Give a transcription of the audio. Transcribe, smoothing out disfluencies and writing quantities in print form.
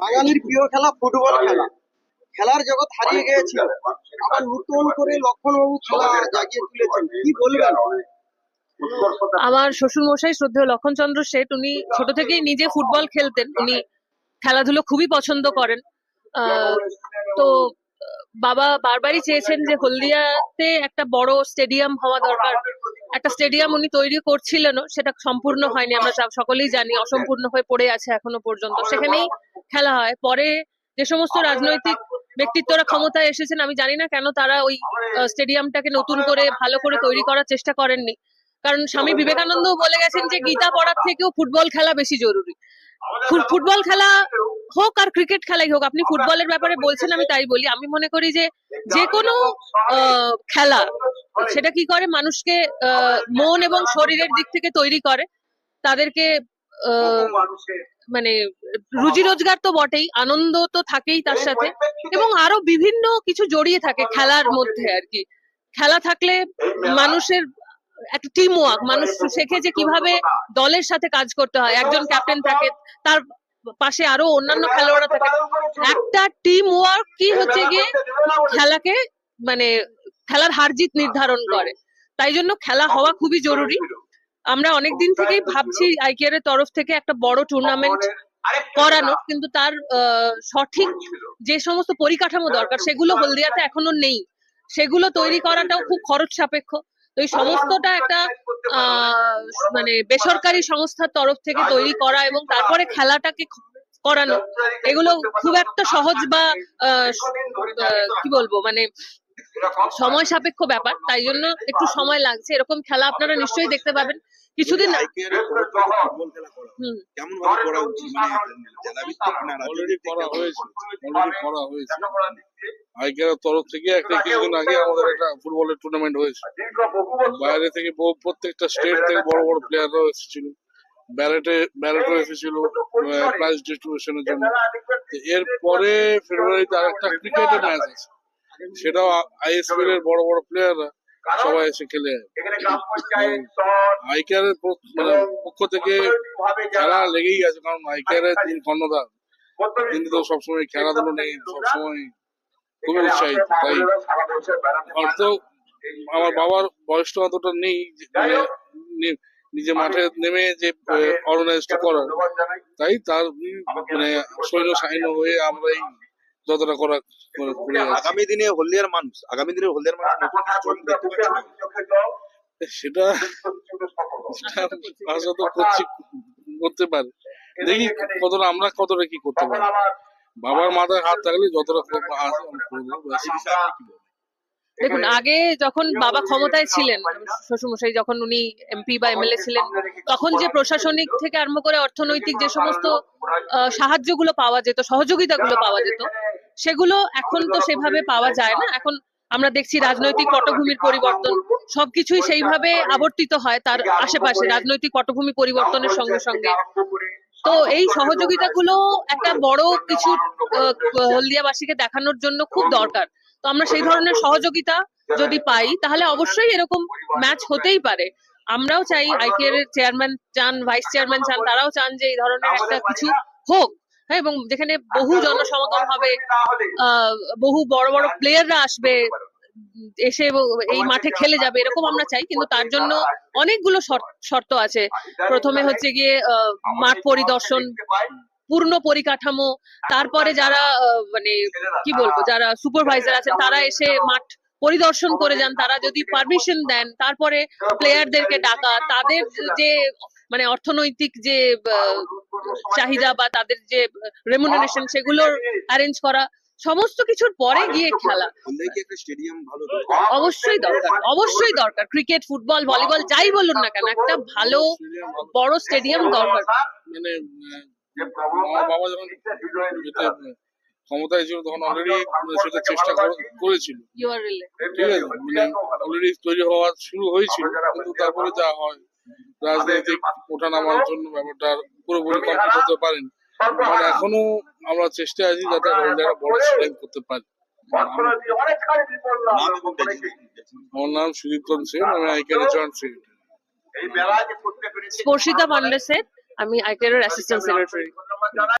বাঙালির প্রিয় খেলা ফুটবল খেলা। খেলার জগৎ হারিয়ে গিয়েছিল, আবার নতুন করে লক্ষণবাবু খেলা জাগিয়ে তুলেছেন, কি বলবেন? আমার শ্বশুর মশাই শ্রদ্ধেয় লক্ষণচন্দ্র শেঠ, উনি ছোট থেকেই নিজে ফুটবল খেলতেন। উনি খেলাধুলো খুবই পছন্দ করেন। তো বাবা বারবারই চেয়েছেন যে হলদিয়াতে একটা বড় স্টেডিয়াম হওয়া দরকার। একটা স্টেডিয়াম উনি তৈরি করছিলেন, সেটা সম্পূর্ণ হয়নি, আমরা সকলেই জানি, অসম্পূর্ণ হয়ে পড়ে আছে এখনো পর্যন্ত। সেখানেই খেলা হয়। পরে যে সমস্ত রাজনৈতিক ব্যক্তিত্বরা ক্ষমতায় এসেছেন, আমি জানি না কেন তারা ওই স্টেডিয়ামটাকে নতুন করে ভালো করে তৈরি করার চেষ্টা করেননি। কারণ স্বামী বিবেকানন্দ বলে গেছেন যে গীতা পড়ার থেকেও ফুটবল খেলা বেশি জরুরি। ফুটবল খেলা হোক আর ক্রিকেট খেলাই হোক, আপনি ফুটবলের ব্যাপারে বলছেন, আমি তাই বলি, আমি মনে করি যে যে কোনো খেলা সেটা কি করে মানুষকে মন এবং শরীরের দিক থেকে তৈরি করে, তাদেরকে মানে রুজি রোজগার তো বটেই, আনন্দ তো থাকেই তার সাথে, এবং আরো বিভিন্ন কিছু জড়িয়ে থাকে খেলার মধ্যে আর কি। খেলা থাকলে মানুষের একটা টিম ওয়ার্ক, মানুষ শেখে যে কিভাবে দলের সাথে কাজ করতে হয়। একজন ক্যাপ্টেন থাকে, তার পাশে আরো অন্যান্য খেলোয়াড়রা থাকে। একটা টিম ওয়ার্ক কি হচ্ছে গিয়ে খেলাকে মানে খেলার হার জিত নির্ধারণ করে। তাই জন্য খেলা হওয়া খুবই জরুরি। আমরা অনেকদিন থেকেই ভাবছি আইকেআর এর তরফ থেকে একটা বড় টুর্নামেন্ট করানো, কিন্তু তার সঠিক যে সমস্ত পরিকাঠামো দরকার সেগুলো হলদিয়াতে এখনো নেই। সেগুলো তৈরি করাটাও খুব খরচ সাপেক্ষ। তো এই সমস্তটা একটা মানে বেসরকারি সংস্থার তরফ থেকে তৈরি করা এবং তারপরে খেলাটাকে করানো, এগুলো খুব একটা সহজ বা কি বলবো মানে সময় সাপেক্ষ ব্যাপার। তাই জন্য একটু সময় লাগছে। এরকম খেলা আপনারা নিশ্চয়ই দেখতে পাবেন কিছুদিন। আইকেআর তরফ থেকে একটা কিছুদিন আগে আমাদের একটা ফুটবলের টুর্নামেন্ট হয়েছে। বাইরে থেকে প্রত্যেকটা স্টেট থেকে বড় বড় প্লেয়াররাও এসেছিল, ব্যালেটও এসেছিল প্রাইজ ডিস্ট্রিবিউশনের জন্য। এরপরে ফেব্রুয়ারিতে আরেকটা ক্রিকেটের ম্যাচ আছে, সেটাও আইএসএল এর বড় বড় প্লেয়াররা সবাই এসে খেলে। আইকেআর এর পক্ষ থেকে খেলা লেগেই আছে, কারণ আইকেআর এর যিনি কর্ণধার, তিনি তো সবসময় খেলাধুলো নেই, সবসময় খুবই উৎসাহিত। তাই হয়তো আমার বাবার বয়সটা অতটা নেই নিজে মাঠে নেমে যে অর্গানাইজটা করার, তাই তার সৈন্য সাইন্য হয়ে আমরা এই যতটা করা আগামী দিনে হলদিয়ার মানুষ সেটা আশা তো করতে পারে। দেখি কতটা আমরা কতটা কি করতে পারি। বাবার মাথায় হাত থাকলে যতটা দেখুন, আগে যখন বাবা ক্ষমতায় ছিলেন, শ্বশুরমশাই যখন উনি এমপি বা এমএলএ ছিলেন, তখন যে প্রশাসনিক থেকে আরম্ভ করে অর্থনৈতিক যে সমস্ত সাহায্যগুলো পাওয়া যেত, সহযোগিতাগুলো পাওয়া যেত, সেগুলো এখন তো সেভাবে পাওয়া যায় না। এখন আমরা দেখছি রাজনৈতিক পটভূমির পরিবর্তন, সবকিছুই সেইভাবে আবর্তিত হয় তার আশেপাশে রাজনৈতিক পটভূমি পরিবর্তনের সঙ্গে সঙ্গে। তো এই সহযোগিতাগুলো একটা বড় কিছু হলদিয়াবাসীকে দেখানোর জন্য খুব দরকার। তো আমরা সেই ধরনের সহযোগিতা যদি পাই, তাহলে অবশ্যই এরকম ম্যাচ হতেই পারে। আমরাও চাই, আইকেআর এর চেয়ারম্যান চান, ভাইস চেয়ারম্যান চান, তারাও চান যে এই ধরনের একটা কিছু হোক। হ্যাঁ, এবং যেখানে বহু জনসমাগম হবে, বহু বড় বড় প্লেয়াররা আসবে, এসে এই মাঠে খেলে যাবে, এরকম আমরা চাই। কিন্তু তার জন্য অনেকগুলো শর্ত আছে। প্রথমে হচ্ছে গিয়ে মাঠ পরিদর্শন, পূর্ণ পরিকাঠামো, তারপরে যারা মানে কি বলবো, যারা সুপারভাইজার আছেন তারা এসে মাঠ পরিদর্শন করে যান, তারা যদি পারমিশন দেন, তারপরে প্লেয়ারদেরকে ডাকা, তাদের যে মানে অর্থনৈতিক যে চাহিদা বা তাদের যে রেমুনারেশন, সেগুলোর অ্যারেঞ্জ করা, সমস্ত কিছুর পরে গিয়ে খেলা অবশ্যই দরকার। অবশ্যই দরকার। ক্রিকেট, ফুটবল, ভলিবল যাই বলুন না কেন, একটা ভালো বড় স্টেডিয়াম দরকার। মানে বাবা যখন ক্ষমতায় ছিল তখন অলরেডি সেটা চেষ্টা করেছিল, ঠিক আছে, অলরেডি তৈরি হওয়া শুরু হয়েছিল, কিন্তু তারপরে যা হয় রাজনৈতিক ওঠানামার জন্য ব্যাপারটা পুরোপুরি কমপ্লিট হতে পারেনি। মানে এখনো আমরা চেষ্টায় আছি যাতে হলদিয়া বড় স্টেডিয়াম করতে পারি। আমার নাম সুদীপ্তন সেন, আমি আইকেআর এর জয়েন্ট সেক্রেটারি। স্পর্শিতা পান্ডে সেন, আমি আইকেআর এর অ্যাসিস্ট্যান্ট সেক্রেটারি।